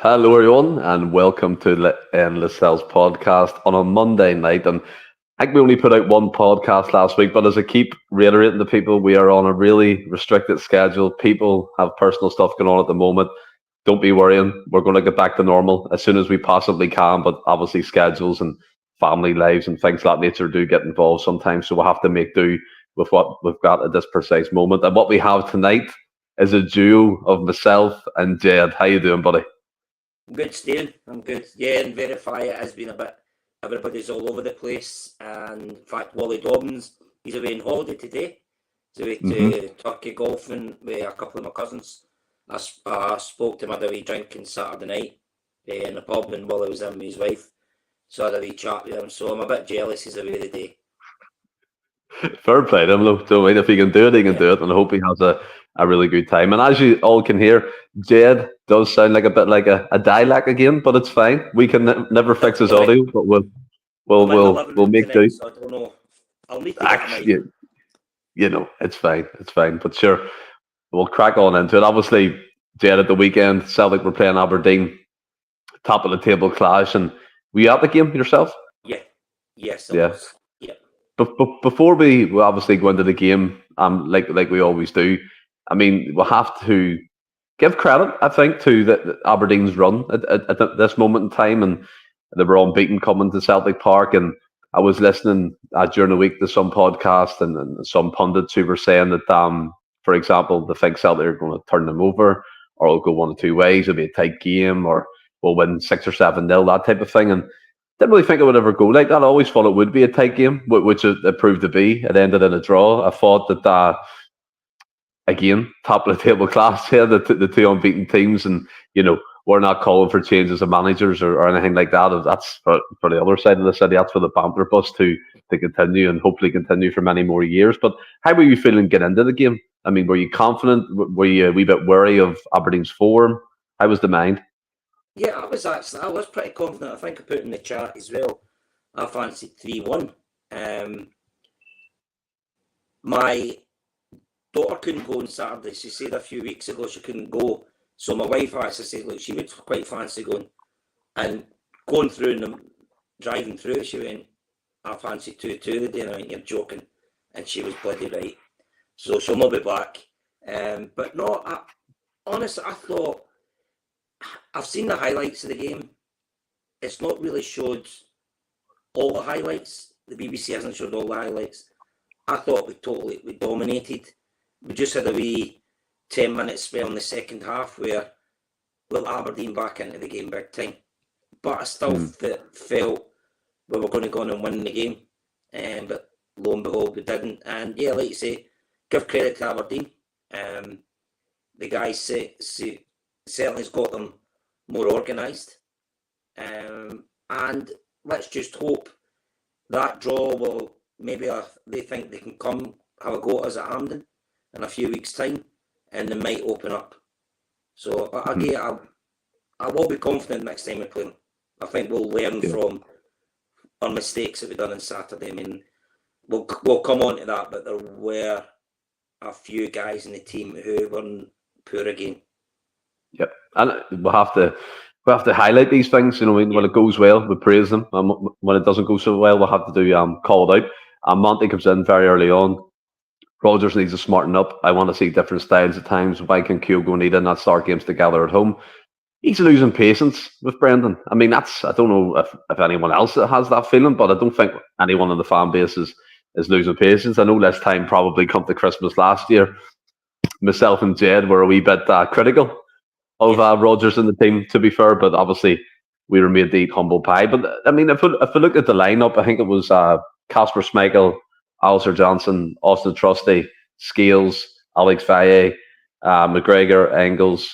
Hello, everyone, and welcome to the Endless Celts Podcast on a Monday night. And I think we only put out one podcast last week, but as I keep reiterating to people, we are on a really restricted schedule. People have personal stuff going on at the moment. Don't be worrying. We're going to get back to normal as soon as we possibly can, but obviously, schedules and family lives and things of that nature do get involved sometimes. So we'll have to make do with what we've got at this precise moment. And what we have tonight is a duo of myself and Jed. How you doing, buddy? I'm good, Stephen. I'm good. Yeah, and verify it has been a bit. Everybody's all over the place, and in fact, Wally Dobbins, he's away on holiday today. He's away to Turkey golfing with a couple of my cousins. I spoke to him at a wee drinking Saturday night in the pub, and Wally was in with his wife, so I had a wee chat with him. So I'm a bit jealous he's away today. Fair play to him, though. So, if he can do it, he can do it, and I hope he has a really good time. And as you all can hear, Jed does sound like a bit like a dialect again, but it's fine. We can never fix his audio, but we'll make do. So I don't know. I'll need to get my... It's fine. It's fine. But sure, we'll crack on into it. Obviously, Jed, at the weekend, Celtic were playing Aberdeen, top of the table clash, and were you at the game yourself? Yeah. Yes, I was. Yeah. But before we obviously go into the game, like we always do, I mean, we'll have to give credit, I think, to the Aberdeen's run at this moment in time, and they were unbeaten coming to Celtic Park. And I was listening during the week to some podcast and some pundits who were saying that, for example, they think Celtic are going to turn them over, or it'll go one of two ways. It'll be a tight game, or we'll win 6 or 7-0, that type of thing. And didn't really think it would ever go like that. I always thought it would be a tight game, which it proved to be. It ended in a draw. I thought that, again, top of the table class here, the two unbeaten teams, and we're not calling for changes of managers or anything like that. That's for the other side of the city. That's for the Banter bus to continue and hopefully continue for many more years. But how were you feeling getting into the game? I mean, were you confident? Were you a wee bit wary of Aberdeen's form? How was the mind? Yeah, I was pretty confident. I think I put in the chat as well. I fancied 3-1. My daughter couldn't go on Saturday. She said a few weeks ago she couldn't go. So my wife actually said, look, she would quite fancy going. And going through and driving through, she went, I fancy 2-2 the day. And I went, you're joking. And she was bloody right. So she'll not be back. But no, honestly, I thought, I've seen the highlights of the game. It's not really showed all the highlights. The BBC hasn't showed all the highlights. I thought we dominated. We just had a wee 10-minute spell in the second half where Aberdeen back into the game big time. But I still felt we were going to go on and win the game. But lo and behold, we didn't. And yeah, like you say, give credit to Aberdeen. The guys certainly has got them more organised. And let's just hope that draw will maybe they think they can come have a go at us at Hampden in a few weeks' time, and they might open up. So I will be confident next time we play them. I think we'll learn from our mistakes that we done on Saturday. I mean, we'll come on to that, but there were a few guys in the team who were poor again. Yep, and we'll have to highlight these things. When it goes well, we praise them, and when it doesn't go so well, we'll have to do call it out. Monty comes in very early on. Rodgers needs to smarten up. I want to see different styles at times. Why can Kyogo need in that start games together at home? He's losing patience with Brendan. I mean, I don't know if anyone else has that feeling, but I don't think anyone in the fan base is losing patience. I know less time probably come to Christmas last year. Myself and Jed were a wee bit critical of Rodgers and the team, to be fair, but obviously we were made to eat humble pie. But I mean, if we look at the lineup, I think it was Kasper Schmeichel, Alistair Johnson, Austin Trusty, Scales, Alex Valle, McGregor, Engels,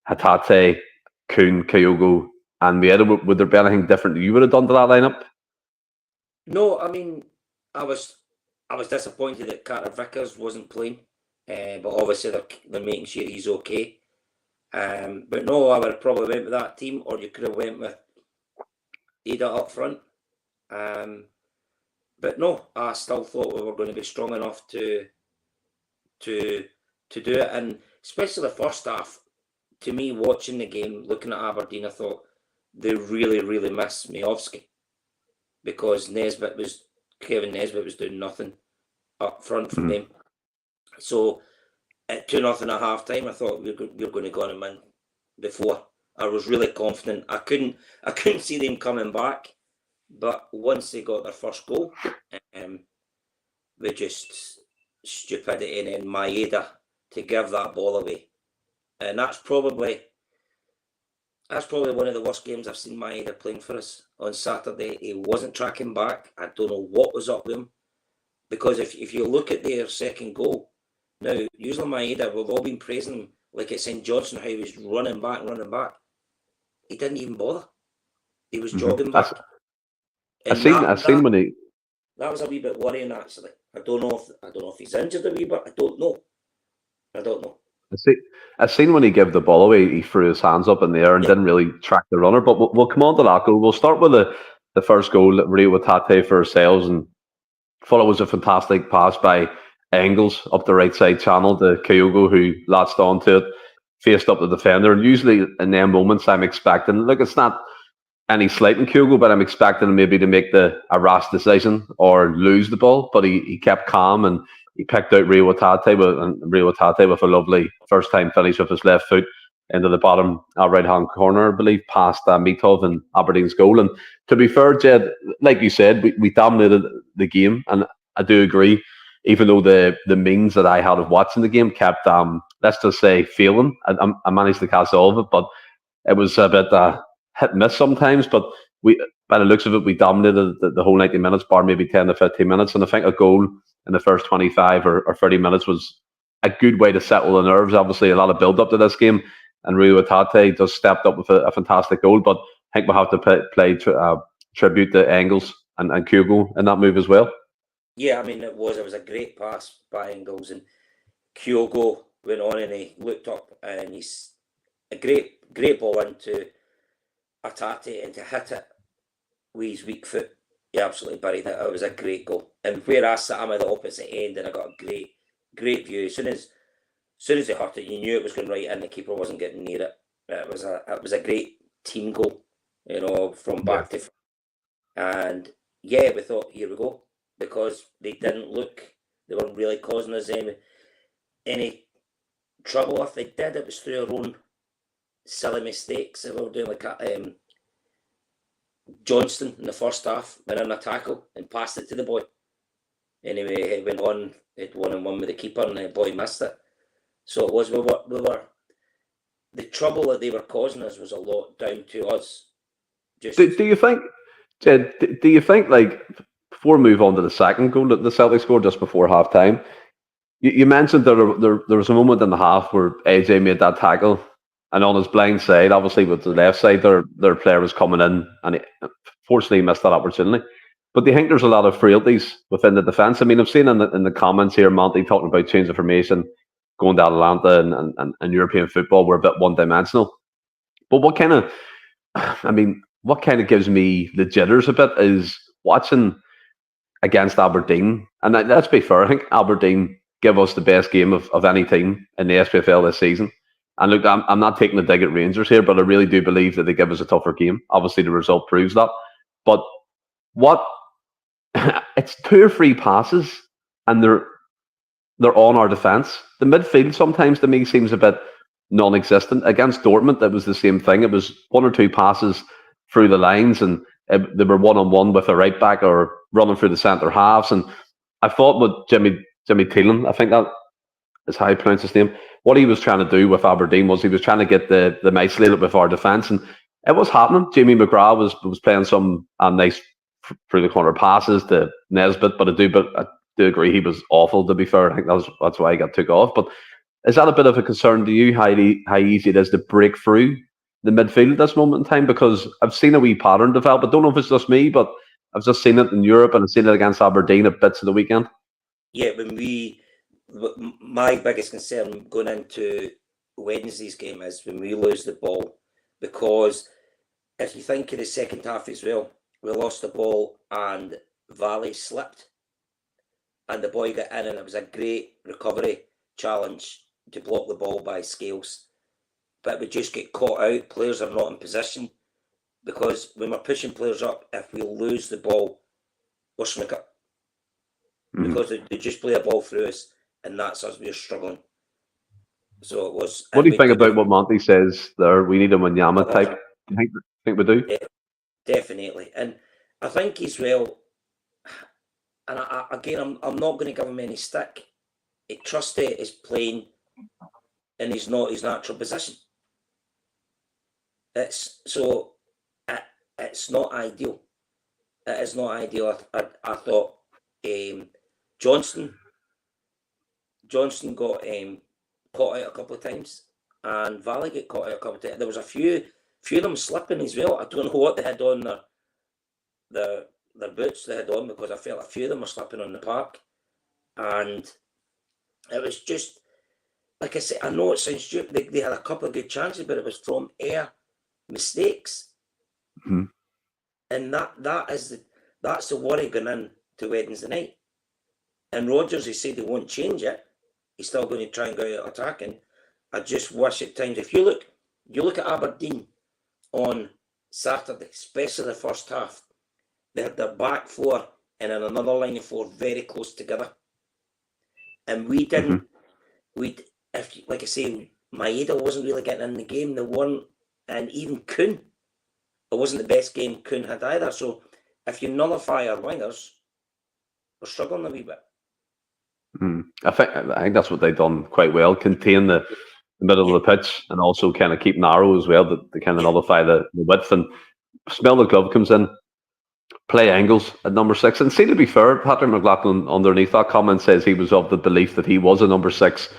Hatate, Kuhn, Kyogo, and Mieta. Would there be anything different you would have done to that lineup? No, I mean, I was disappointed that Carter Vickers wasn't playing, but obviously they're making sure he's okay. But no, I would have probably went with that team, or you could have went with Ada up front. But no, I still thought we were going to be strong enough to do it, and especially the first half. to me, watching the game, looking at Aberdeen, I thought they really, really missed Miovski because Kevin Nesbitt was doing nothing up front for them. So at 2-0 at half time, I thought we were going to go on and win before. I was really confident. I couldn't see them coming back, but once they got their first goal, we just stupidity, and then Maeda to give that ball away, and that's probably one of the worst games I've seen Maeda playing for us on Saturday. He wasn't tracking back. I don't know what was up with him, because if you look at their second goal, now usually Maeda, we've all been praising him like at St Johnson, how he was running back. He didn't even bother. He was jogging back. I seen when he. That was a wee bit worrying, actually. I don't know if he's injured a wee bit. I don't know. I seen when he gave the ball away, he threw his hands up in the air and didn't really track the runner. But we'll come on to that goal. We'll start with the first goal that Rio Tate for ourselves, and thought it was a fantastic pass by Engels up the right side channel to Kyogo, who latched onto it, faced up the defender. And usually in them moments, I'm expecting, look, it's not any slight in Kyogo, but I'm expecting him maybe to make a rash decision or lose the ball. But he kept calm and he picked out Rio Tate with a lovely first time finish with his left foot into the bottom right hand corner, I believe, past Mitov and Aberdeen's goal. And to be fair, Jed, like you said, we dominated the game, and I do agree. Even though the means that I had of watching the game kept, let's just say, failing, I managed to catch all of it, but it was a bit hit and miss sometimes. But by the looks of it, we dominated the whole 90 minutes, bar maybe 10 to 15 minutes. And I think a goal in the first 25 or 30 minutes was a good way to settle the nerves. Obviously, a lot of build up to this game, and Rio Tate just stepped up with a fantastic goal. But I think we'll have to play tribute to Engels and Kyogo in that move as well. Yeah, I mean, it was a great pass by Engels, and Kyogo went on and he looked up, and he's a great ball into Atate, and to hit it with his weak foot, he absolutely buried it. It was a great goal. And where I sat, I'm at the opposite end, and I got a great view. As soon as he hurt it, you knew it was going right in. The keeper wasn't getting near it. It was a great team goal, from back to front. And yeah, we thought, here we go. Because they weren't really causing us any trouble. If they did, it was through our own silly mistakes. They were doing like Johnston in the first half went in a tackle and passed it to the boy. Anyway, he went on, it 1-on-1 with the keeper, and the boy missed it. So it was we were the trouble that they were causing us was a lot down to us. Do you think, Jed? Do you think, like, before we move on to the second goal that the Celtic scored just before half time, you mentioned there was a moment in the half where AJ made that tackle, and on his blind side, obviously with the left side, their player was coming in, and he fortunately missed that opportunity. But do you think there's a lot of frailties within the defence? I mean, I've seen in the comments here, Monty talking about change of formation, going to Atalanta and European football, we're a bit one-dimensional. But what kind of gives me the jitters a bit is watching against Aberdeen. And let's be fair, I think Aberdeen give us the best game of any team in the SPFL this season. And look, I'm not taking a dig at Rangers here, but I really do believe that they give us a tougher game. Obviously, the result proves that. But it's 2 or 3 passes, and they're on our defence. The midfield sometimes to me seems a bit non-existent. Against Dortmund, it was the same thing. It was 1 or 2 passes through the lines, and they were 1-on-1 with a right back or running through the centre halves. And I thought with Jimmy Thielen, I think that is how you pronounce his name, what he was trying to do with Aberdeen was he was trying to get them isolated with our defence, and it was happening. Jamie McGrath was playing some nice through the corner passes to Nesbitt, but I do agree he was awful, to be fair. I think that's why he got took off. But is that a bit of a concern to you, how easy it is to break through the midfield at this moment in time? Because I've seen a wee pattern develop. I don't know if it's just me, but I've just seen it in Europe, and I've seen it against Aberdeen at bits of the weekend. Yeah, my biggest concern going into Wednesday's game is when we lose the ball, because if you think of the second half as well, we lost the ball and Valley slipped, and the boy got in, and it was a great recovery challenge to block the ball by Scales. but we just get caught out. Players are not in position because when we're pushing players up, if we lose the ball, we're snooker. Because they just play a ball through us, and that's us. We're struggling. So it was. What do you think about what Monty says there? We need a Wanyama type. Do you think we do? Yeah, definitely. And I think as well, and I'm not going to give him any stick. Trusty is playing and he's not his natural position. It's not ideal. It is not ideal. I thought Johnston got caught out a couple of times, and Valley got caught out a couple of times. There was a few of them slipping as well. I don't know what they had on their boots they had on, because I felt a few of them were slipping on the park, and it was just, like I said, I know it sounds stupid. They had a couple of good chances, but it was from air mistakes, and that's the worry going in to Wednesday night. And Rodgers, he said he won't change it. He's still going to try and go out attacking. I just wish at times, if you look at Aberdeen on Saturday, especially the first half, they had their back four and then another line of four very close together. And we didn't, like I say, Maeda wasn't really getting in the game. They weren't, and even Kuhn, it wasn't the best game Kuhn had either. So if you nullify our wingers, we're struggling a wee bit. I think that's what they've done quite well. Contain the middle of the pitch and also kind of keep narrow as well, to kind of nullify the width. And Smell the Glove comes in, play Engels at number 6. And see, to be fair, Patrick McLaughlin underneath that comment says he was of the belief that he was a number 6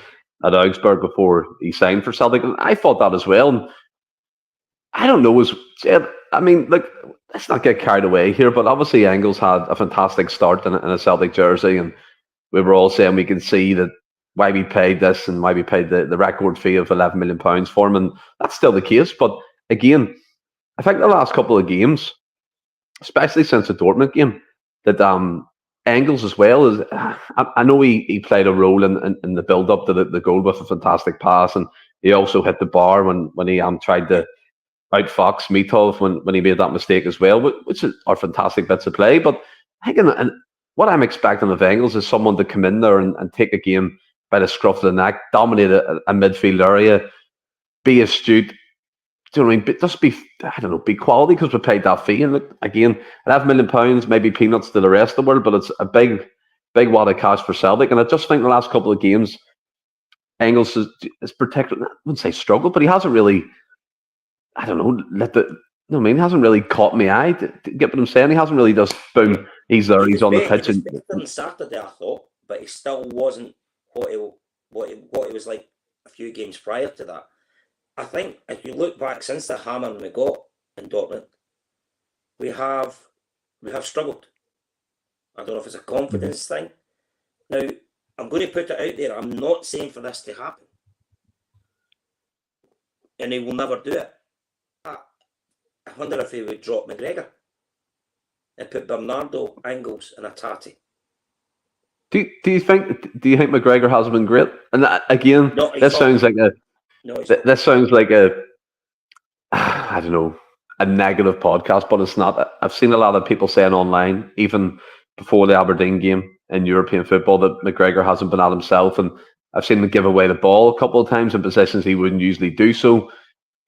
at Augsburg before he signed for Celtic. And I thought that as well. And I don't know, I mean, look, let's not get carried away here, but obviously Engels had a fantastic start in a Celtic jersey, and we were all saying we can see that why we paid this and why we paid the record fee of £11 million for him, and that's still the case. But again, I think the last couple of games, especially since the Dortmund game, that Engels as well is. I know he played a role in the build up to the goal with a fantastic pass, and he also hit the bar when he tried to outfox Mitov when he made that mistake as well, which are fantastic bits of play. But I think what I'm expecting of Engels is someone to come in there and take a game by the scruff of the neck, dominate a midfield area, be astute. Do you know what I mean? Just be quality, because we paid that fee. And look, again, £11 million, maybe peanuts to the rest of the world, but it's a big wad of cash for Celtic. And I just think the last couple of games, Engels is particularly, I wouldn't say struggle, but he hasn't really, I don't know, he hasn't really caught my eye. To get what I'm saying? He hasn't really just, boom, he's there, he's on the pitch. He was better on Saturday, I thought, but he still wasn't what he was like a few games prior to that. I think if you look back since the hammering we got in Dortmund, we have struggled. I don't know if it's a confidence thing. Now, I'm going to put it out there. I'm not saying for this to happen, and he will never do it. I wonder if he would drop McGregor and put Bernardo, Engels, and Atati. Do you think McGregor has been great? And again, this sounds like I don't know, a negative podcast, but it's not. I've seen a lot of people saying online, even before the Aberdeen game in European football, that McGregor hasn't been at himself, and I've seen him give away the ball a couple of times in positions he wouldn't usually do so.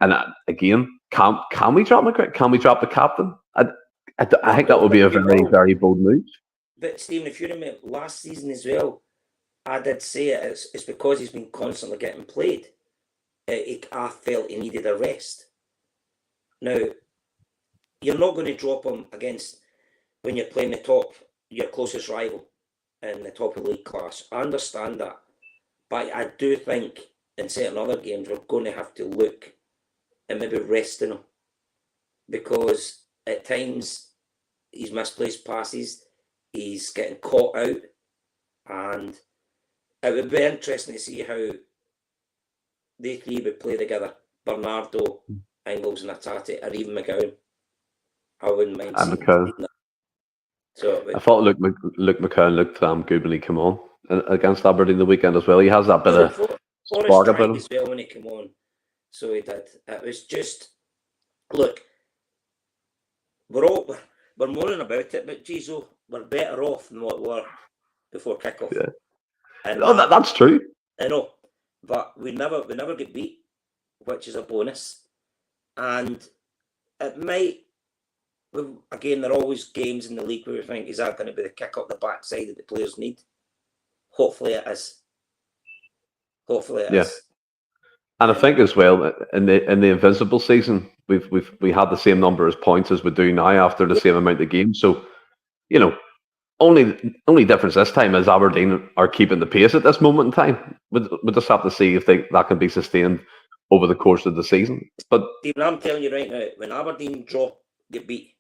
And again, can we drop McGregor? Can we drop the captain? I think that would be a very, very bold move. But Stephen, if you remember last season as well, I did say it's because he's been constantly getting played. I felt he needed a rest. Now, you're not going to drop him against when you're playing your closest rival in the top of the league class. I understand that, but I do think in certain other games we're going to have to look and maybe resting him, because at times he's misplaced passes. He's getting caught out, and it would be interesting to see how they three would play together: Bernardo, Engels, and Atati, or even McGowan. I wouldn't mind seeing that. So I thought Luke McCown looked good when he came on against Aberdeen the weekend as well. He has that bit of spark about him as well when he came on. So he did. It was just, look, we're moaning about it, but geez, we're better off than what we were before kickoff. Yeah. And No, that's true. I know, but we never get beat, which is a bonus. And it might, again, there are always games in the league where we think, is that going to be the kick up the backside that the players need? Hopefully it is. And I think as well in the Invincible season, we had the same number of points as we do now after the same amount of games. So, you know, only difference this time is Aberdeen are keeping the pace at this moment in time. We just have to see if that can be sustained over the course of the season. But Stephen, I'm telling you right now, when Aberdeen get beat,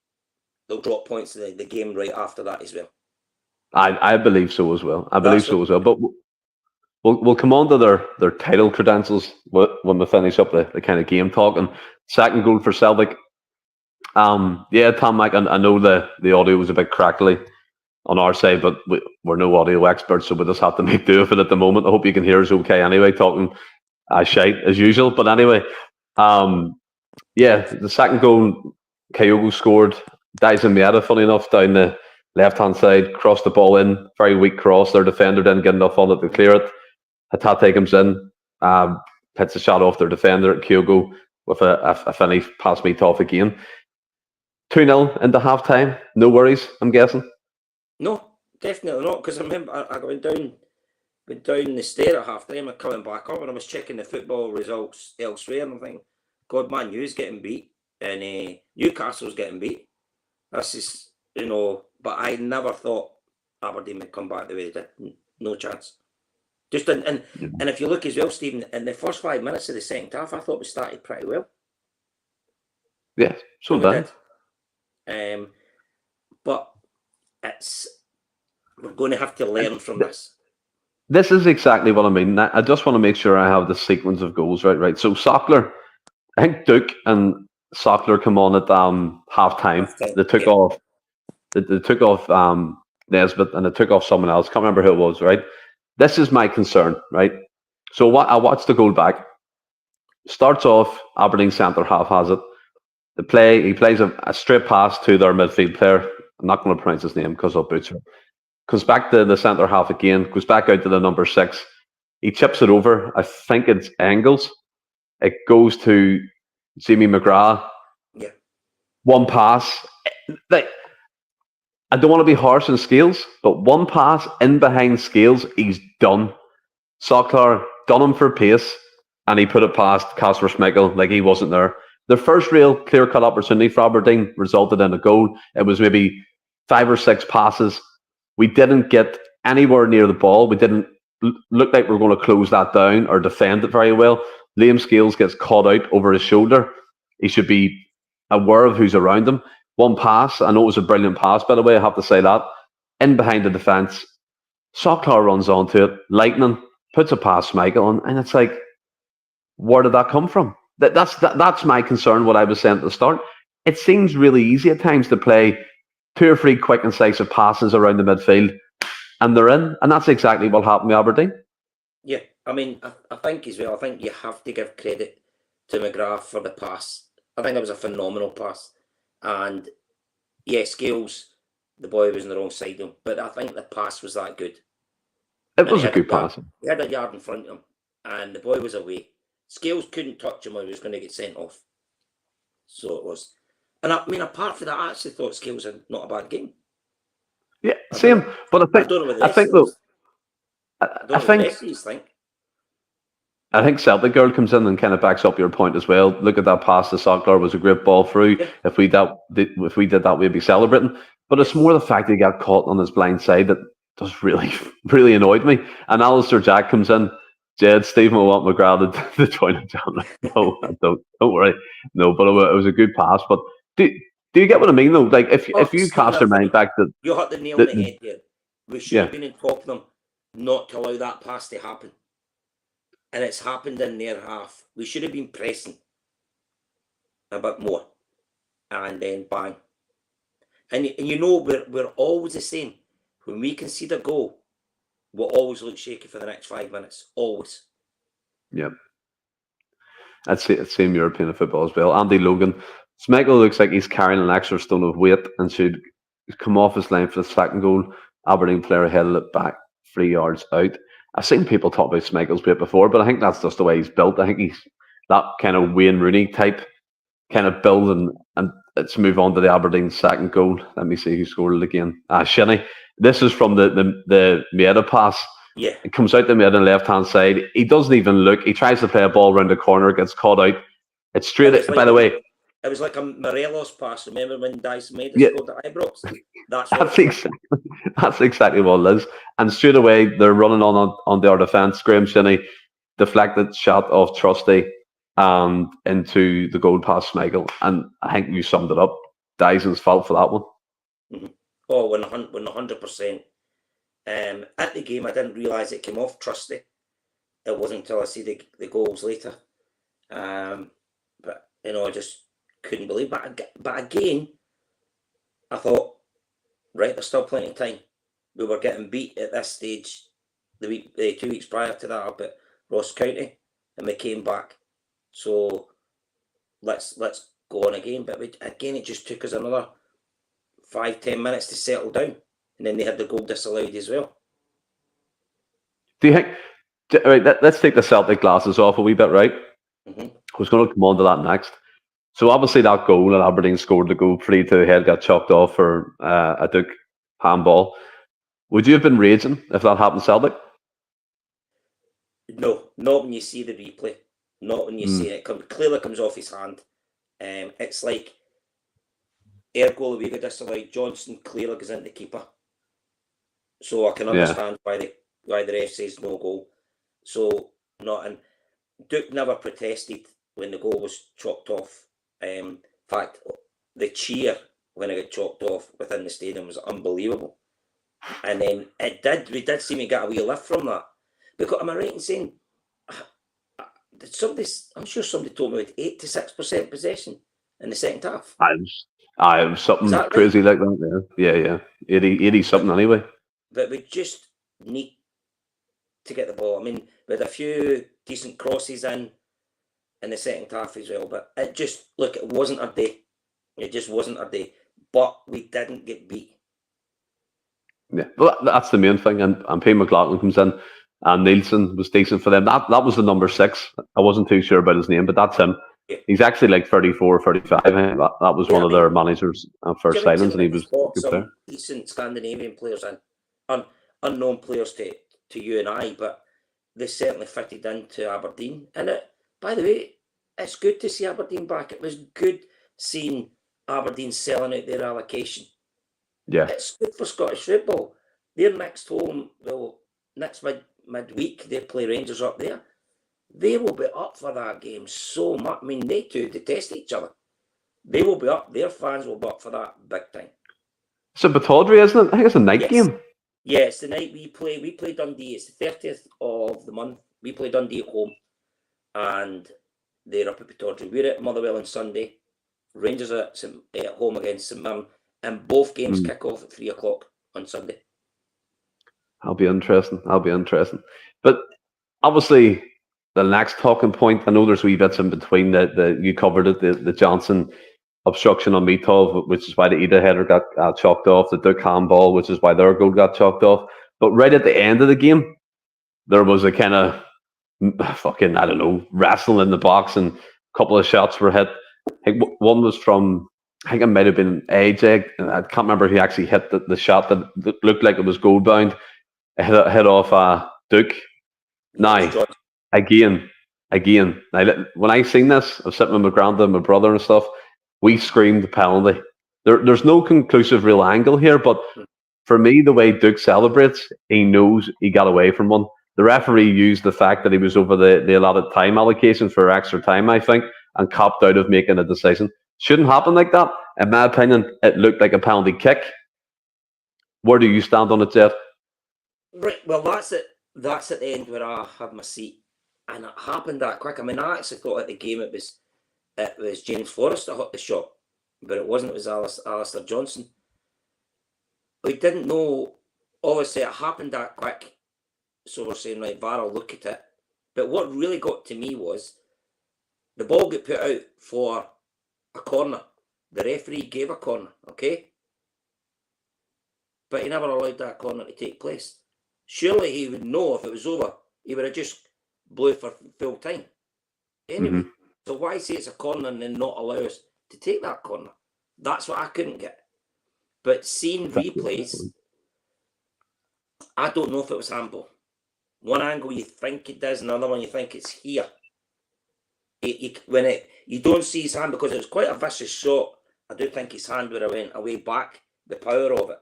they'll drop points in the game right after that as well. I believe so as well. But we'll come on to their title credentials when we finish up the kind of game talk. And second goal for Celtic. Tom Mac, I know the audio was a bit crackly on our side, but we're no audio experts, so we just have to make do of it at the moment. I hope you can hear us okay anyway, talking shite as usual. But anyway, the second goal, Kyogo scored. Dyson Mieta, funny enough, down the left-hand side, crossed the ball in, very weak cross. Their defender didn't get enough on it to clear it. Hatate comes in, hits a shot off their defender at Kyogo with a finish past me off again. 2-0 into half-time. No worries, I'm guessing. No, definitely not. Because I remember I went down the stair at half-time and coming back up, and I was checking the football results elsewhere, and I'm thinking, God, Man U's getting beat, and Newcastle's getting beat. This is, but I never thought Aberdeen would come back the way they did. No chance. Just and if you look as well, Stephen, in the first 5 minutes of the second half, I thought we started pretty well. Yeah, so did. But we're going to have to learn from this. This is exactly what I mean. I just want to make sure I have the sequence of goals right. So Sockler, I think Duke and Sockler come on at half time. They took off. They took off Nesbitt and they took off someone else. Can't remember who it was. Right. This is my concern. Right. So I watched the goal back. Starts off. Aberdeen centre half has it. He plays a straight pass to their midfield player. I'm not going to pronounce his name because I'll butcher it. Comes back to the centre half again. Goes back out to the number 6. He chips it over. I think it's Engels. It goes to Jimmy McGrath. Yeah. One pass. I don't want to be harsh on Scales, but one pass in behind Scales, he's done. Socklar done him for pace, and he put it past Kasper Schmeichel like he wasn't there. The first real clear-cut opportunity for Aberdeen resulted in a goal. It was maybe 5 or 6 passes. We didn't get anywhere near the ball. We didn't look like we were going to close that down or defend it very well. Liam Scales gets caught out over his shoulder. He should be aware of who's around him. One pass, I know it was a brilliant pass, by the way, I have to say that. In behind the defence, Socklar runs onto it, lightning, puts it past Schmeichel, and it's like, where did that come from? That's my concern, what I was saying at the start. It seems really easy at times to play 2 or 3 quick, incisive passes around the midfield, and they're in. And that's exactly what happened with Aberdeen. Yeah, I mean, I think as well, I think you have to give credit to McGrath for the pass. I think it was a phenomenal pass. And, yeah, Scales, the boy was on the wrong side of him, but I think the pass was that good. It was a good pass. He had a yard in front of him, and the boy was away. Scales couldn't touch him or he was going to get sent off. So it was. And I mean, apart from that, I actually thought Scales had not a bad game. Yeah, same. But I think, I think Celtic girl comes in and kind of backs up your point as well. Look at that pass to Socklar, was a great ball through. Yeah. If we did that, we'd be celebrating. But it's more the fact that he got caught on his blind side that just really, really annoyed me. And Alistair Jack comes in. Jed, Stephen will want McGrath to join him down. No, don't worry. No, but it was a good pass. But do you get what I mean though? Like if you cast your mind back to you hit the nail on the head there. We should have been in top of them not to allow that pass to happen. And it's happened in their half. We should have been pressing a bit more. And then bang. And we're always the same. When we concede a goal, we'll always look shaky for the next 5 minutes. Always. Yep. Same European football as well. Andy Logan. Schmeichel looks like he's carrying an extra stone of weight and should come off his line for the second goal. Aberdeen player headed it back 3 yards out. I've seen people talk about Schmeichel's weight before, but I think that's just the way he's built. I think he's that kind of Wayne Rooney type kind of build, and let's move on to the Aberdeen second goal. Let me see who scored it again. Shinnie. This is from the Maeda pass. Yeah. It comes out the mid and left hand side. He doesn't even look. He tries to play a ball around the corner, gets caught out. It's straight. By the way, it was like a Morelos pass. Remember when Dyson made Yeah. scored at Ibrox? That's exactly what it is. And straight away they're running on their defence. Graham Shinnie deflected shot off Trusty and into the goal past Schmeichel. And I think you summed it up. Dyson's fault for that one. Mm-hmm. Oh, 100%. At the game, I didn't realise it came off Trusty. It wasn't until I see the goals later. But I just couldn't believe it. But again, I thought, right, there's still plenty of time. We were getting beat at this stage the 2 weeks prior to that up at Ross County, and we came back. So let's go on again. But it just took us another 5-10 minutes to settle down, and then they had the goal disallowed as well. Do you think? Right, let's take the Celtic glasses off a wee bit, right? Mm-hmm. I was going to come on to that next. So obviously that goal, and Aberdeen scored the goal, 3-2 head got chalked off for a Duke handball. Would you have been raging if that happened to Celtic? No, not when you see the replay. Not when you see it. Clearly comes off his hand. It's like air goal we got disallowed. Johnson clearly goes into the keeper. So I can understand why the ref says no goal. So and Duke never protested when the goal was chalked off. In fact, the cheer when it got chalked off within the stadium was unbelievable. And then we did seem to get a wee lift from that. Because am I right in saying I'm sure somebody told me about 86% possession in the second half. I was something crazy like that. Yeah. 80 something anyway. But we just need to get the ball. I mean, we had a few decent crosses in the second half as well. But it wasn't our day. It just wasn't our day. But we didn't get beat. Yeah, well, that's the main thing. And P. McLaughlin comes in, and Nielsen was decent for them. That was the number 6. I wasn't too sure about his name, but that's him. Yeah. He's actually like 34, 35. That was one of their managers' first signings, and he was good player. Decent Scandinavian players and unknown players to you and I, but they certainly fitted into Aberdeen. And by the way, it's good to see Aberdeen back. It was good seeing Aberdeen selling out their allocation. Yeah, it's good for Scottish football. Their next home, next midweek, they play Rangers up there. They will be up for that game so much. I mean, they two detest each other. They will be up. Their fans will be up for that big time. It's a Bataldry, isn't it? I think it's a night game. Yeah, it's the night we play. We play Dundee. It's the 30th of the month. We play Dundee at home, and they're up at Bataldry. We're at Motherwell on Sunday. Rangers are at home against St Mirren. And both games kick off at 3:00 on Sunday. That'll be interesting. But obviously, the next talking point, I know there's wee bits in between that you covered it, the Johnson obstruction on Mitov, which is why the Ida header got chalked off, the Duke handball, which is why their goal got chalked off. But right at the end of the game, there was a kind of fucking, I don't know, wrestling in the box, and a couple of shots were hit. I think one was from, I think it might have been AJ. I can't remember who actually hit the shot that looked like it was goal bound. It hit off Duke. Now, again. Now, when I seen this, I was sitting with my granddad and my brother and stuff. We screamed penalty. There's no conclusive real angle here, but for me, the way Duke celebrates, he knows he got away from one. The referee used the fact that he was over the allotted time allocation for extra time, I think, and copped out of making a decision. Shouldn't happen like that. In my opinion, it looked like a penalty kick. Where do you stand on it, Jeff? Right, well, that's it. That's at the end where I had my seat, and it happened that quick. I mean, I actually thought at the game it was James Forrest that hit the shot, but it wasn't. It was Alistair Johnson. We didn't know. Obviously, it happened that quick, so we're saying, right, VAR will look at it. But what really got to me was The ball got put out for a corner. The referee gave a corner, okay? But he never allowed that corner to take place. Surely he would know if it was over. He would have just blew for full time. Anyway, so why say it's a corner and then not allow us to take that corner? That's what I couldn't get. But seeing replays, I don't know if it was handball. One angle you think it does, another one you think it's here. You don't see his hand because it was quite a vicious shot. I do think his hand would have went away back, the power of it.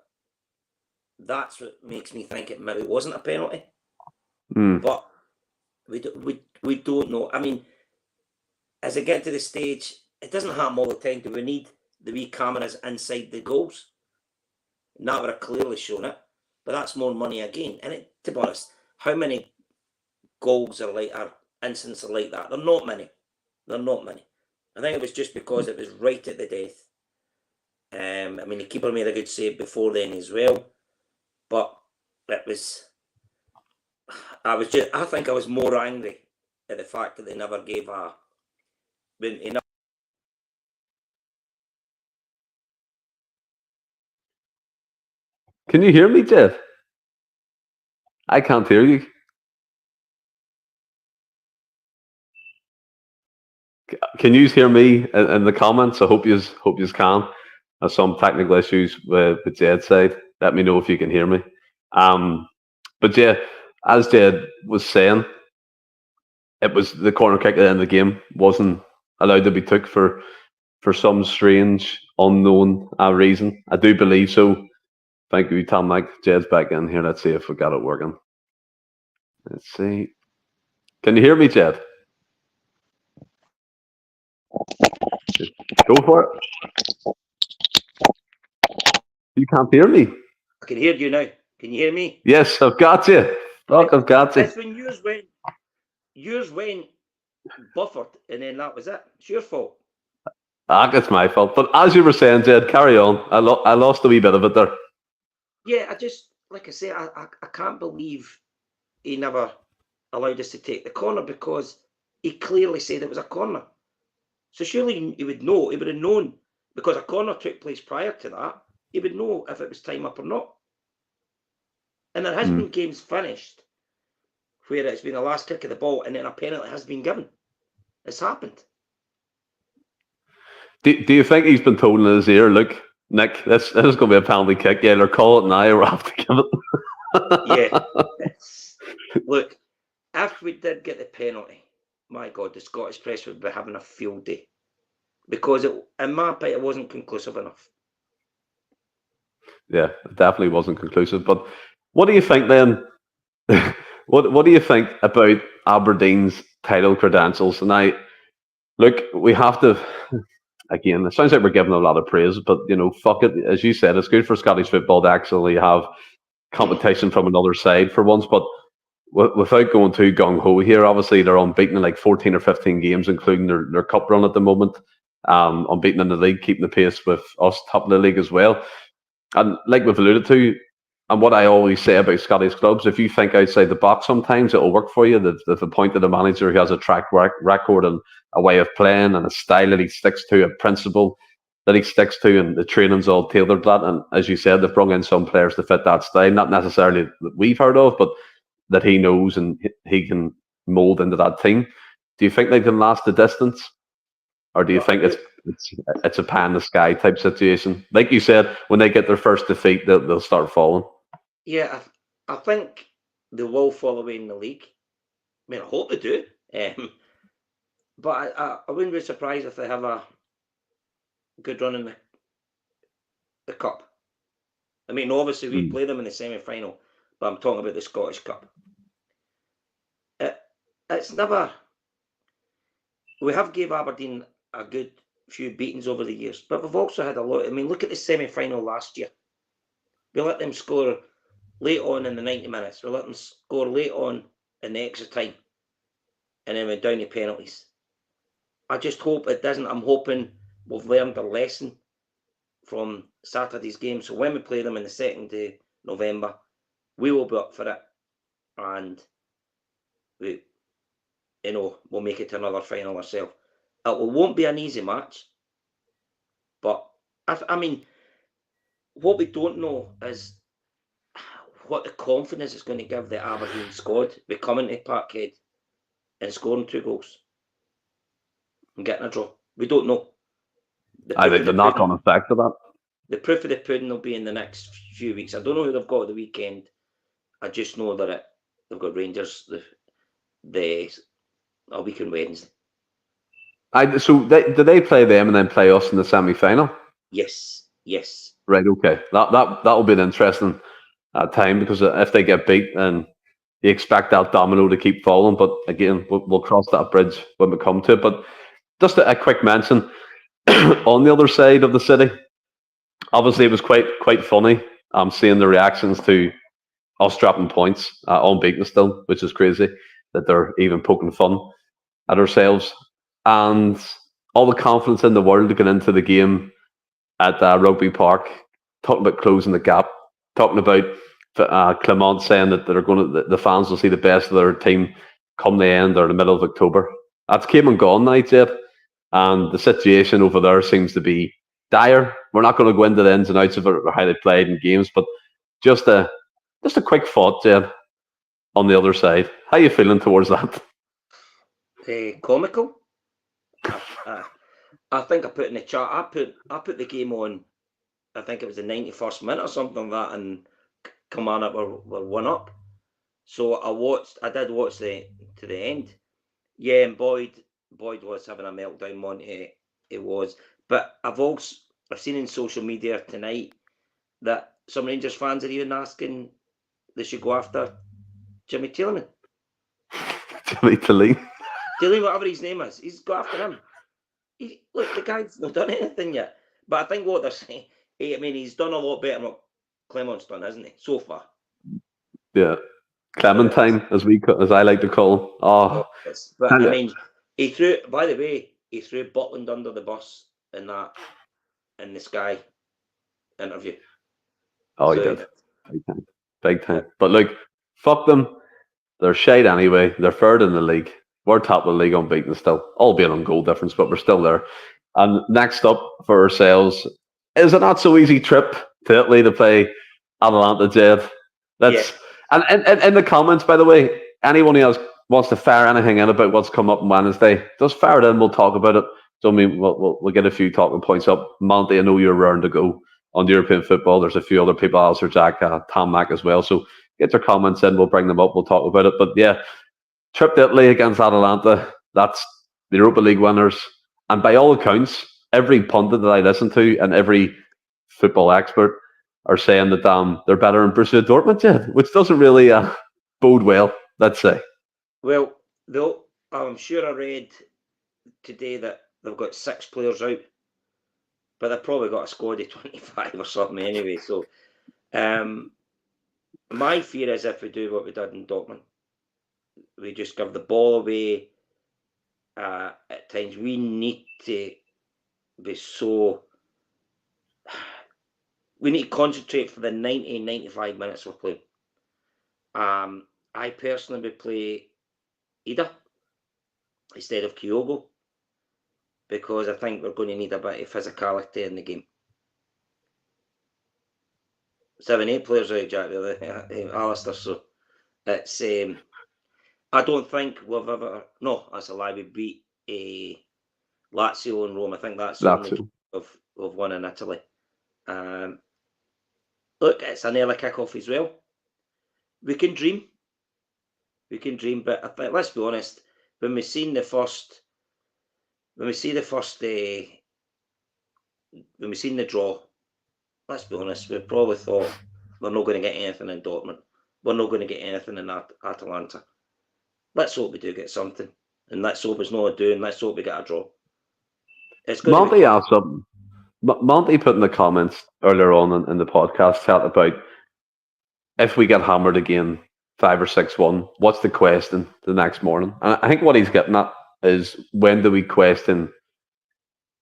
That's what makes me think it maybe wasn't a penalty. But we don't know. I mean, as I get to the stage, it doesn't happen all the time. Do we need the wee cameras inside the goals? That would have clearly shown it. But that's more money again. And to be honest, how many goals are instances like that? They're not many. They're not many. I think it was just because it was right at the death. I mean, the keeper made a good save before then as well. But it was... I think I was more angry at the fact that they never gave a... Can you hear me, Jeff? I can't hear you. Can you hear me in the comments? I hope you can. There's some technical issues with Jed's side. Let me know if you can hear me. But yeah, as Jed was saying, it was the corner kick at the end of the game wasn't allowed to be took for some strange, unknown reason. I do believe so. Thank you, Tom Mike. Jed's back in here. Let's see if we got it working. Let's see. Can you hear me, Jed? Go for it. You can't hear me. I can hear you now. Can you hear me? Yes, I've got you. Look, I've got you. That's when yours went buffered, and then that was it. It's your fault. It's my fault. But as you were saying, Jed, carry on. I lost a wee bit of it there. Yeah, I just, like I say, I can't believe he never allowed us to take the corner because he clearly said it was a corner. So surely he would know, he would have known, because a corner took place prior to that, he would know if it was time up or not. And there has been games finished where it's been the last kick of the ball and then a penalty has been given. It's happened. Do you think he's been told in his ear, look, Nick, this is going to be a penalty kick. Yeah, they'll call it now or we'll have to give it. Yeah. Look, if we did get the penalty, my God, the Scottish press would be having a field day. Because in my opinion, it wasn't conclusive enough. Yeah, it definitely wasn't conclusive. But what do you think then? What do you think about Aberdeen's title credentials? And we have to... Again, it sounds like we're giving a lot of praise, but fuck it. As you said, it's good for Scottish football to actually have competition from another side for once. But without going too gung ho here, obviously they're unbeaten in like 14 or 15 games, including their cup run at the moment. Unbeaten in the league, keeping the pace with us top of the league as well. And like we've alluded to, and what I always say about Scottish clubs, if you think outside the box, sometimes it'll work for you. They've appointed a manager who has a track record and a way of playing and a style that he sticks to, a principle that he sticks to, and the training's all tailored to that. And as you said, they've brought in some players to fit that style, not necessarily that we've heard of, but that he knows and he can mould into that team. Do you think they can last the distance? Or do you think it's a pie in the sky type situation? Like you said, when they get their first defeat, they'll start falling. Yeah, I think they will fall away in the league. I mean, I hope they do. But I wouldn't be surprised if they have a good run in the cup. I mean, obviously we play them in the semi-final, but I'm talking about the Scottish Cup. It's never... We have gave Aberdeen a good few beatings over the years, but we've also had a lot. I mean, look at the semi-final last year. We let them score late on in the 90 minutes. We let them score late on in the extra time, and then went down to penalties. I just hope it doesn't. I'm hoping we've learned a lesson from Saturday's game. So when we play them in the 2nd of November, we will be up for it, and we'll make it to another final ourselves. It won't be an easy match, but I mean, what we don't know is what the confidence is going to give the Aberdeen squad by coming to Parkhead and scoring 2 goals and getting a draw. We don't know. I think the knock-on effect of that. The proof of the pudding will be in the next few weeks. I don't know who they've got at the weekend. I just know that they've got Rangers a week on Wednesday. So do they play them and then play us in the semi-final? Yes. Right. Okay. That will be an interesting time, because if they get beat, then you expect that domino to keep falling. But again, we'll cross that bridge when we come to it. But just a quick mention on the other side of the city. Obviously, it was quite funny. Seeing the reactions to us dropping points unbeaten still, which is crazy that they're even poking fun at ourselves, and all the confidence in the world to get into the game at Rugby Park, talking about closing the gap, talking about Clement saying that the fans will see the best of their team come the end or the middle of October. That's came and gone now, Jed, and the situation over there seems to be dire. We're not going to go into the ins and outs of it or how they played in games, but just a quick thought, Jed, on the other side. How are you feeling towards that? Comical. I think I put in the chat. I put the game on. I think it was the 91st minute or something like that, and Kilmarnock were 1 up. So I did watch to the end. Yeah, and Boyd was having a meltdown. Monty, it was. But I've seen in social media tonight that some Rangers fans are even asking they should go after Jimmy Tillman. Jimmy Tillman, whatever his name is, he's go after him. Look, the guy's not done anything yet. But I think what they're saying, I mean, he's done a lot better than what Clement's done, hasn't he, so far? Yeah, Clementine, as I like to call him. Oh, but I mean, he threw Butland under the bus in the Sky interview. Oh, he did. Big time. But look, fuck them. They're shite anyway. They're third in the league. We're top of the league unbeaten still, albeit on goal difference, but we're still there. And next up for ourselves is a not so easy trip to Italy to play Atalanta, Jed. And in the comments, by the way, anyone who wants to fire anything in about what's come up on Wednesday, just fire it in. We'll talk about it. So I mean, we'll get a few talking points up. Monty, I know you're raring to go on European football. There's a few other people, Alistair Jack, Tom Mack as well. So get your comments in. We'll bring them up. We'll talk about it. But yeah, trip to Italy against Atalanta. That's the Europa League winners. And by all accounts, every pundit that I listen to and every football expert are saying that they're better than Borussia Dortmund, yeah, which doesn't really bode well, let's say. Well, though, I'm sure I read today that they've got 6 players out, but they've probably got a squad of 25 or something anyway. So my fear is if we do what we did in Dortmund, we just give the ball away at times. We need to be we need to concentrate for the 90-95 minutes we're playing. I personally would play Ida instead of Kyogo, because I think we're going to need a bit of physicality in the game. 7-8 players out, Jack, Alistair. So it's I don't think we've ever. No, that's a lie. We beat Lazio in Rome. I think that's the only game we've won in Italy. Look, it's an early kick-off as well. We can dream, but I think, let's be honest. When we see the draw, let's be honest, we probably thought we're not going to get anything in Dortmund. We're not going to get anything in Atalanta. Let's hope we do get something, and let's hope it's not a do, and let's hope we get a draw. Monty asked something. Monty put in the comments earlier on in the podcast chat about if we get hammered again 5 or 6-1, what's the question the next morning? And I think what he's getting at is, when do we question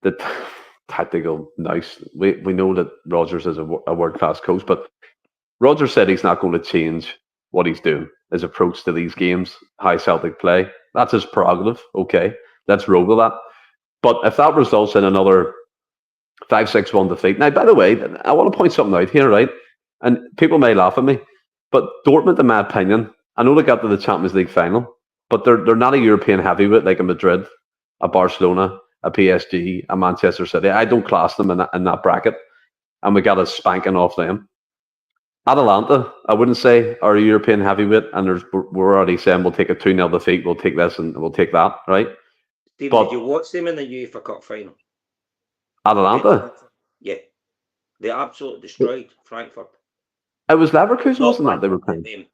the tactical nous? We know that Rodgers is a world-class coach, but Rodgers said he's not going to change what he's doing, his approach to these games, how Celtic play. That's his prerogative. Okay, let's roll with that. But if that results in another 5-6-1 defeat. Now, by the way, I want to point something out here, right? And people may laugh at me, but Dortmund, in my opinion, I know they got to the Champions League final, but they're not a European heavyweight like a Madrid, a Barcelona, a PSG, a Manchester City. I don't class them in that bracket, and we got a spanking off them. Atalanta, I wouldn't say are a European heavyweight, and we're already saying we'll take a 2-0 defeat, we'll take this and we'll take that, right? Stephen, But did you watch them in the UEFA Cup final? Atalanta, Yeah. They absolutely destroyed Frankfurt. it was Leverkusen, Not wasn't that they were Frankfurt, playing?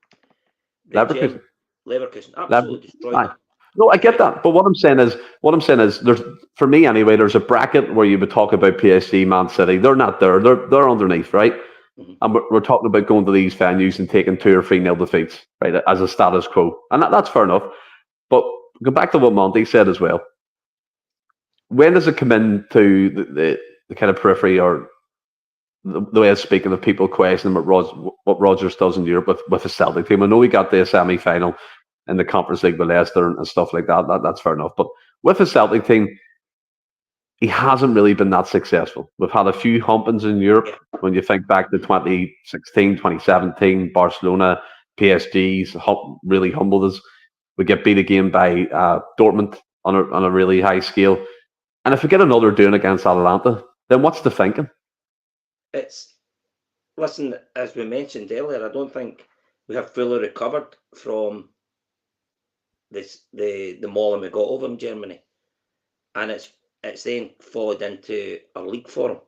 Leverkusen. Leverkusen absolutely destroyed them. No, I get that, but what I'm saying is, there's, for me anyway, there's a bracket where you would talk about PSG, Man City. They're not there. They're underneath, right? Mm-hmm. And we're talking about going to these venues and taking 2 or 3-0 defeats, right, as a status quo, and that's fair enough. But go back to what Monty said as well. When does it come into the kind of periphery or the way of speaking of people questioning what Rodgers does in Europe with the Celtic team? I know he got the semi-final in the Conference League with Leicester and stuff like that. That's fair enough. But with the Celtic team, he hasn't really been that successful. We've had a few humpings in Europe. When you think back to 2016, 2017, Barcelona, PSG's really humbled us. We get beat again by Dortmund on a really high scale. And if we get another doing against Atalanta, then what's the thinking? Listen, as we mentioned earlier, I don't think we have fully recovered from the mauling we got over in Germany, and it's then followed into a league form.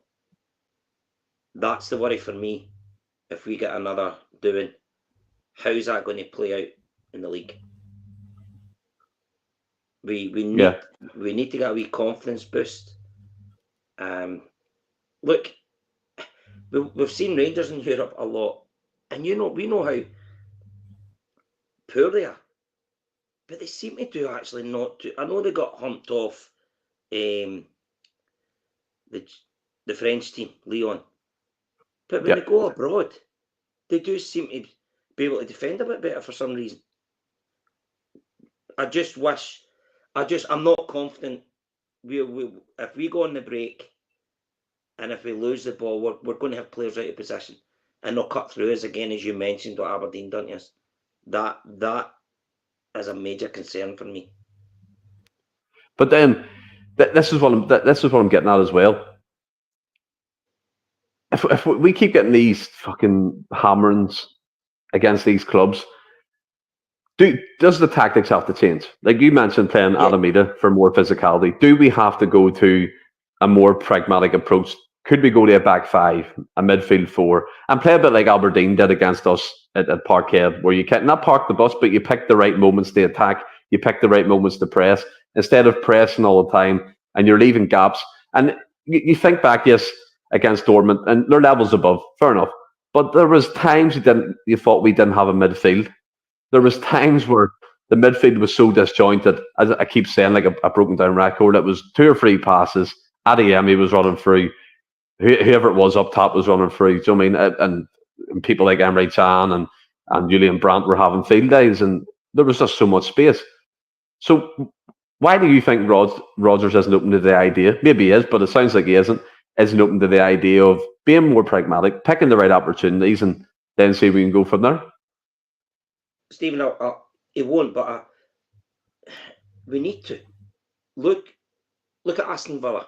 That's the worry for me. If we get another doing, how's that going to play out in the league? We need to get a wee confidence boost. Look, we've seen Rangers in Europe a lot, and we know how poor they are, but they seem to do actually not to. I know they got humped off the French team, Lyon, but when they go abroad, they do seem to be able to defend a bit better for some reason. I'm not confident. If we go on the break, and if we lose the ball, we're going to have players out of position, and they'll cut through us again, as you mentioned, what Aberdeen done to us. That is a major concern for me. But then, this is what I'm getting at as well. If we keep getting these fucking hammerings against these clubs, does the tactics have to change? Like you mentioned, playing Alameda for more physicality. Do we have to go to a more pragmatic approach? Could we go to a back 5, a midfield 4, and play a bit like Aberdeen did against us at Parkhead, where you can't not park the bus, but you pick the right moments to attack, you pick the right moments to press, instead of pressing all the time, and you're leaving gaps. And you think back, yes, against Dortmund, and their levels above, fair enough. But there was times you thought we didn't have a midfield. There was times where the midfield was so disjointed, as I keep saying, like a broken down record. It was 2 or 3 passes. Adeyemi was running through. Whoever it was up top was running through. Do you know what I mean? And people like Emre Can and Julian Brandt were having field days, and there was just so much space. So why do you think Rodgers isn't open to the idea? Maybe he is, but it sounds like he isn't open to the idea of being more pragmatic, picking the right opportunities, and then see if we can go from there? Stephen, he won't, but we need to look at Aston Villa.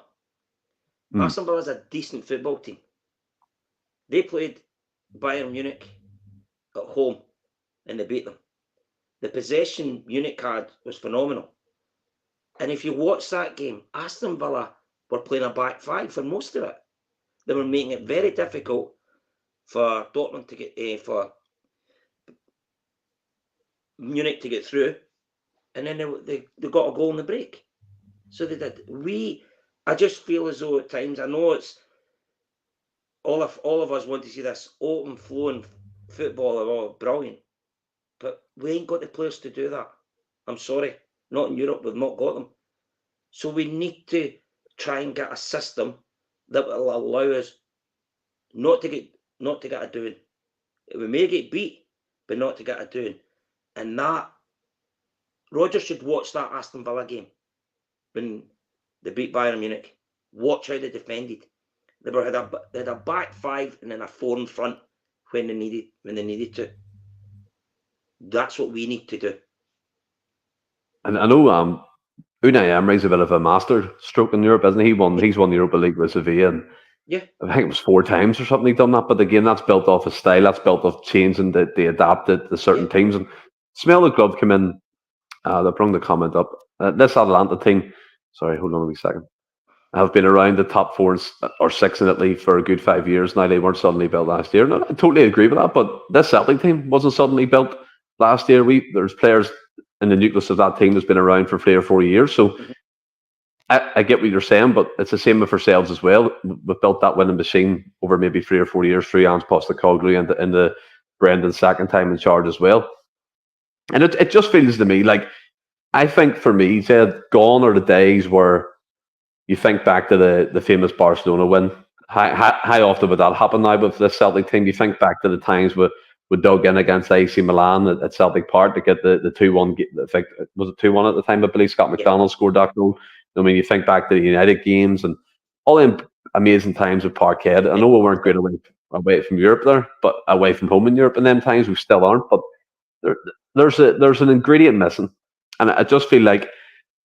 Aston Villa is a decent football team. They played Bayern Munich at home and they beat them. The possession Munich had was phenomenal. And if you watch that game, Aston Villa were playing a back 5 for most of it. They were making it very difficult for Dortmund to get for Munich to get through, and then they got a goal in the break. So they did. I just feel as though at times, I know it's all of us want to see this open flowing football, all brilliant, but we ain't got the players to do that. I'm sorry, not in Europe. We've not got them. So we need to try and get a system that will allow us not to get a doing. We may get beat, but not to get a doing. And that Rodgers should watch that Aston Villa game when They beat Bayern Munich. Watch how they defended. They had a back five and then a four in front when they needed to. That's what we need to do. And I know Unai Emery's a bit of a master stroke in Europe, isn't he? He's won the Europa League with Sevilla, and yeah, I think it was 4 times or something he'd done that. But again, that's built off his style. That's built off changing that they adapted to certain teams. And smell the glove come in. They brought the comment up. This Atalanta team. Sorry, hold on a second. Have been around the top 4 or 6 in Italy for a good 5 years now. They weren't suddenly built last year. No, I totally agree with that. But this Celtic team wasn't suddenly built last year. There's players in the nucleus of that team that's been around for 3 or 4 years. So I get what you're saying, but it's the same with ourselves as well. We've built that winning machine over maybe 3 or 4 years through Ange Postecoglou and the Brendan's second time in charge as well. And it just feels to me like, I think for me, Jed, gone are the days where you think back to the famous Barcelona win. How often would that happen now with this Celtic team? You think back to the times we dug in against AC Milan at Celtic Park to get the 2-1. Was it 2-1 at the time? I believe Scott McDonald scored that goal. I mean, you think back to the United games and all them amazing times at Parkhead. I know we weren't great away from Europe there, but away from home in Europe in them times we still aren't. But there's an ingredient missing, and I just feel like,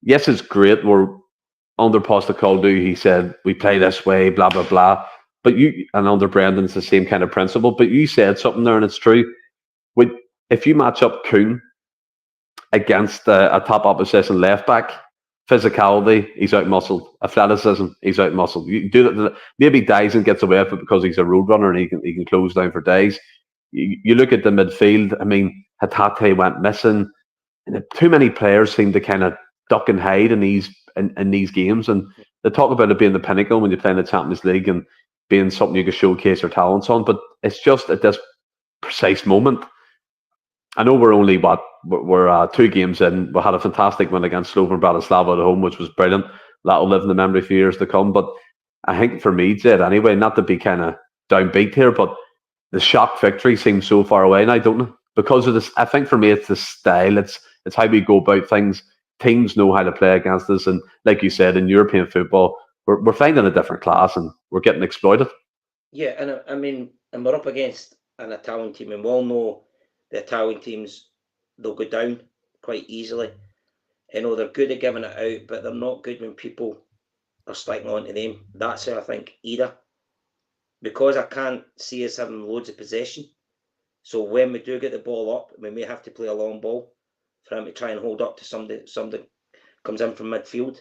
yes, it's great. We're under Postecoglou, he said we play this way, blah blah blah. But and under Brendan, it's the same kind of principle. But you said something there, and it's true. If you match up Kuhn against a top opposition left back, physicality, he's out muscled. Athleticism, he's out muscled. You do that. Maybe Dyson gets away with it because he's a road runner and he can close down for days. You look at the midfield. I mean, Hatate went missing, and too many players seem to kind of duck and hide in these games. And they talk about it being the pinnacle when you play in the Champions League and being something you can showcase your talents on. But it's just at this precise moment. I know we're only we're 2 games in. We had a fantastic win against Slovan Bratislava at home, which was brilliant. That'll live in the memory for years to come. But I think for me, Jed, anyway, not to be kind of downbeat here, but the shock victory seems so far away now, don't it? Because of this, I think for me, it's the style. It's how we go about things. Teams know how to play against us, and like you said, in European football, we're finding a different class, and we're getting exploited. Yeah, and I mean, and we're up against an Italian team, and we all know the Italian teams, they'll go down quite easily. You know, they're good at giving it out, but they're not good when people are sticking on to them. That's how I think either. Because I can't see us having loads of possession. So when we do get the ball up, we may have to play a long ball for him to try and hold up to somebody comes in from midfield.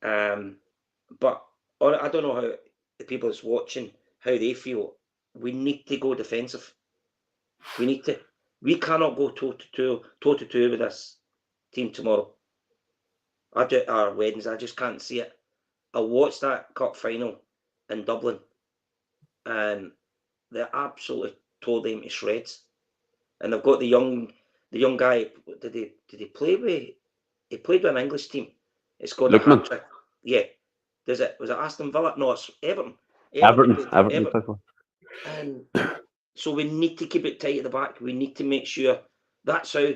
But I don't know how the people that's watching, how they feel. We need to go defensive. We cannot go toe to two with this team tomorrow. Our Wednesday, I just can't see it. I watched that cup final in Dublin, and they absolutely tore them to shreds. And they've got the young guy. Did he play with? He played with an English team. It's called a hat trick. Yeah. Was it Aston Villa? No, it's Everton. Everton. And so we need to keep it tight at the back. We need to make sure that's how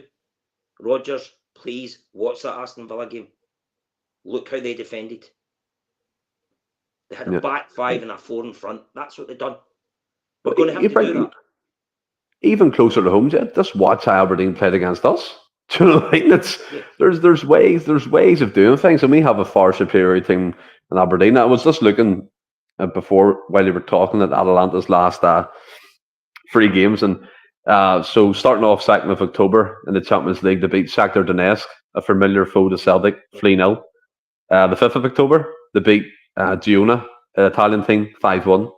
Rodgers, please watch that Aston Villa game. Look how they defended. They had a back 5 and a 4 in front. That's what they've done. We're going to have to do that. Even closer to home, Jed, just watch how Aberdeen played against us. Do you know what I mean? There's ways of doing things, and we have a far superior team in Aberdeen. I was just looking before while you were talking at Atalanta's last 3 games, and so starting off 2nd of October in the Champions League, they beat Shakhtar Donetsk, a familiar foe to Celtic, 3-0. The 5th of October, they beat Girona, an Italian team, 5-1,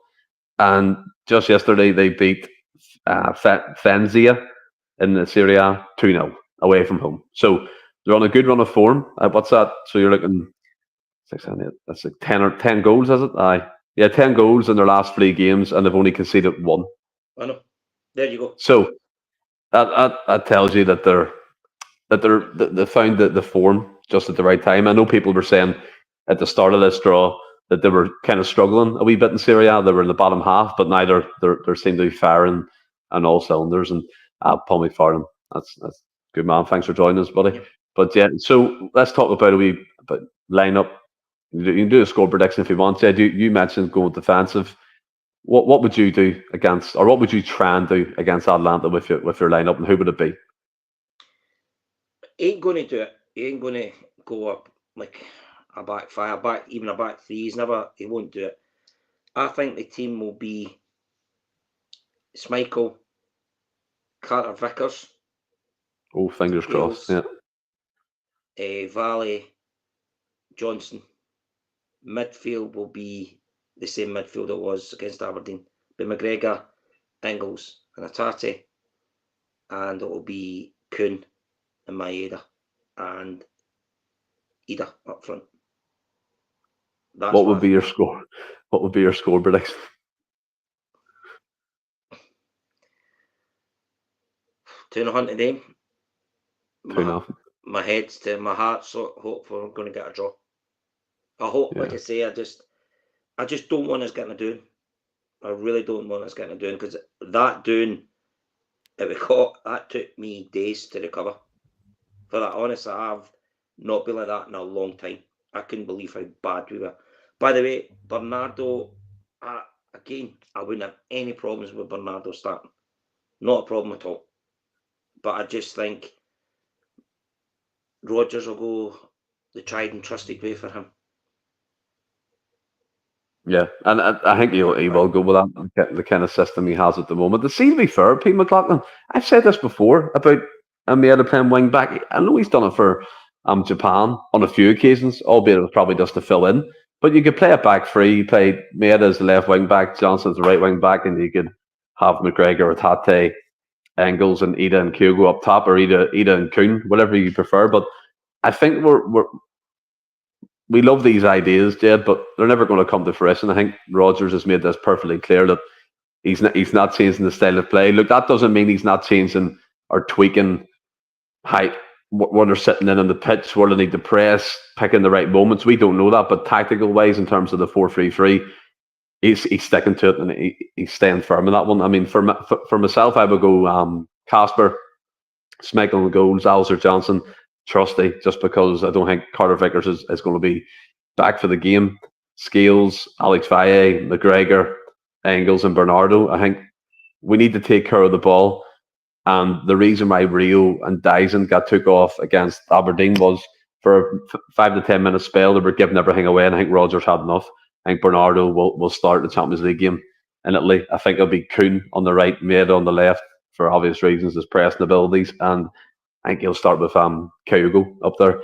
and just yesterday they beat Fenzia in the Serie A 2-0 away from home. So they're on a good run of form. What's that? So you're looking 6, 7, 8. That's like 10 goals, is it? Aye. Yeah, 10 goals in their last 3 games, and they've only conceded 1. I know. There you go. So that tells you that they found the form just at the right time. I know people were saying at the start of this draw that they were kind of struggling a wee bit in Serie A. They were in the bottom half, but now they seem to be firing on all cylinders. And Paul McFarlane, that's good man. Thanks for joining us, buddy. Yep. But yeah, so let's talk about lineup. You can do a score prediction if you want. Yeah, you mentioned going defensive. What would you do against, or what would you try and do against Atalanta with your lineup, and who would it be? He ain't going to do it. He ain't going to go up like a back five, even a back three. He won't do it. I think the team will be Schmeichel, Carter Vickers, Oh, fingers crossed. Scales, Yeah, Valley, Johnson. Midfield will be the same midfield it was against Aberdeen. But McGregor, Ingles, and Atati. And it will be Kuhn and Maeda and Ida up front. That's what would be your score? What would be your score prediction? 2-0 today. 2-0. My heart's hope we're going to get a draw. I hope, Yeah. like I say, I just don't want us getting a doing. I really don't want us getting a doing, because that doing that we caught, that took me days to recover. For that, honestly, I've not been like that in a long time. I couldn't believe how bad we were. By the way, Bernardo, again, I wouldn't have any problems with Bernardo starting. Not a problem at all. But I just think Rodgers will go the tried and trusted way for him. Yeah, and I think he will go with that, the kind of system he has at the moment. To see, to be fair, Pete McLaughlin, I've said this before about Ameda playing wing back. I know he's done it for Japan on a few occasions, albeit it was probably just to fill in. But you could play it back free. You play Maeda as the left wing back, Johnson's the right wing back, and you could have McGregor or Tate, Engels, and Ida and Kyogo up top, or Ida and Kuhn, whatever you prefer. But I think we love these ideas, Jed, but they're never going to come to fruition. I think Rodgers has made this perfectly clear that he's not changing the style of play. Look, that doesn't mean he's not changing or tweaking height when they're sitting in on the pitch, where they need to press, picking the right moments. We don't know that, but tactical wise, in terms of the 4-3-3, he's sticking to it, and he's staying firm in that one. I mean, for myself, I would go Casper, Schmeichel on goals, Alistair Johnson, Trusty, just because I don't think Carter Vickers is going to be back for the game. Scales, Alex Valle, McGregor, Engels, and Bernardo. I think we need to take care of the ball. And the reason why Rio and Dyson got took off against Aberdeen was for a 5 to 10 minute spell, they were giving everything away. And I think Rodgers had enough. I think Bernardo will start the Champions League game in Italy. I think it'll be Kuhn on the right, Maeda on the left, for obvious reasons, his pressing abilities. And I think he'll start with Kyogo up there.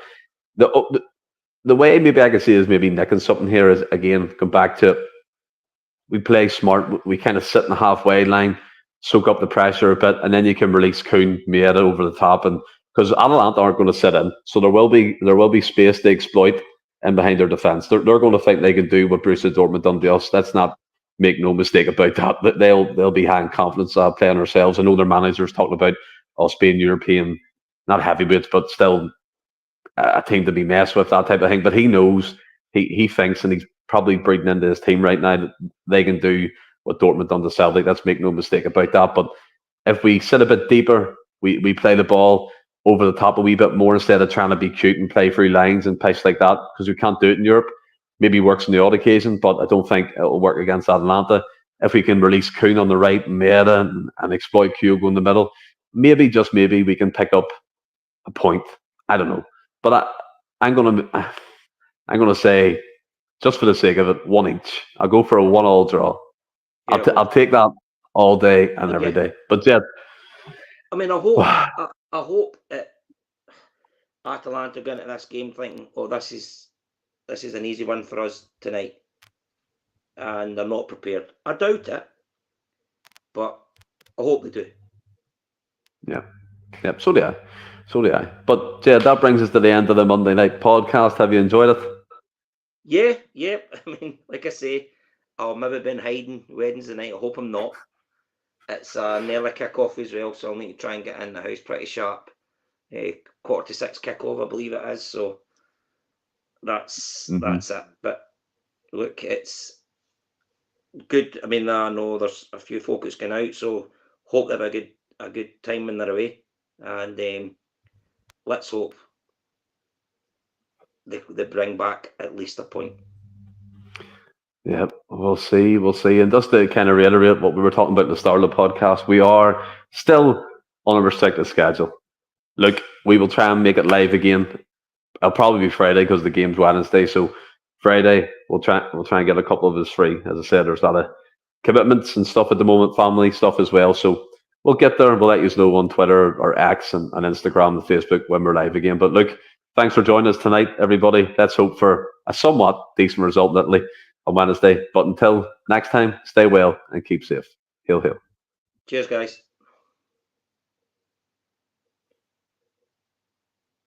The way maybe I can see is maybe nicking something here is, again, come back to, we play smart. We kind of sit in the halfway line, soak up the pressure a bit, and then you can release Kuhn, Maeda over the top, and because Atalanta aren't going to sit in, so there will be space to exploit in behind their defence. They're going to think they can do what Borussia Dortmund done to us. Let's not make no mistake about that. They'll be having confidence playing ourselves. I know their managers talking about us being European, not heavyweights, but still a team to be messed with, that type of thing. But he knows, he thinks, and he's probably breeding into his team right now that they can do what Dortmund done to Celtic. Let's make no mistake about that. But if we sit a bit deeper, we play the ball over the top a wee bit more instead of trying to be cute and play through lines and pitch like that, because we can't do it in Europe. Maybe works on the odd occasion, but I don't think it'll work against Atalanta. If we can release Kuhn on the right, Maeda, and exploit Kyogo in the middle, maybe, just maybe, we can pick up a point. I don't know. But I'm gonna say, just for the sake of it, one each. I'll go for a 1-1 draw. Yeah, I'll take that all day and every day. But yeah, I mean, I hope Atalanta go into this game thinking, "Oh, this is an easy one for us tonight," and they're not prepared. I doubt it, but I hope they do. yeah, So do I. So do I. But yeah, that brings us to the end of the Monday night podcast. Have you enjoyed it? Yeah. I mean, like I say, I'll maybe been hiding Wednesday night. I hope I'm not. It's an early kick-off as well, so I'll need to try and get in the house pretty sharp. 5:45 kick-off, I believe it is. So that's it. But look, it's good. I mean, I know there's a few folk that's going out, so hope they have a good time when they're away, and let's hope. they bring back at least a point. Yeah, we'll see. We'll see. And just to kind of reiterate what we were talking about at the start of the podcast, we are still on a restricted schedule. Look, we will try and make it live again. It'll probably be Friday because the game's Wednesday. So Friday we'll try and get a couple of us free. As I said, there's a lot of commitments and stuff at the moment, family stuff as well. So we'll get there and we'll let you know on Twitter or X and Instagram and Facebook when we're live again. But look, thanks for joining us tonight, everybody. Let's hope for a somewhat decent result in Italy on Wednesday. But until next time, stay well and keep safe. Hail, hail. Cheers, guys.